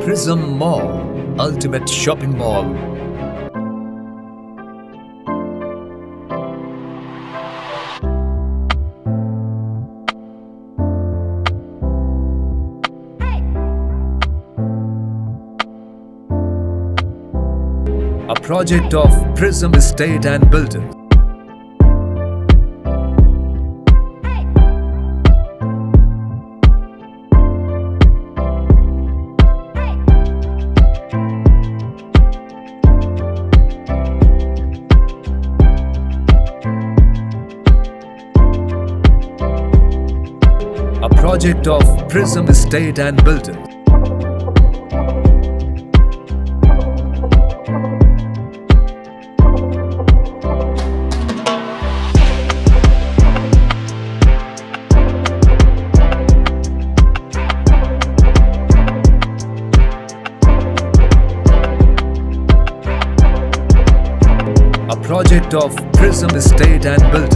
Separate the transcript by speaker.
Speaker 1: Prism Mall, ultimate shopping mall. A project of Prism Estate and Builders. A project of Prism Estate and Builders. A project of Prism Estate and Builders.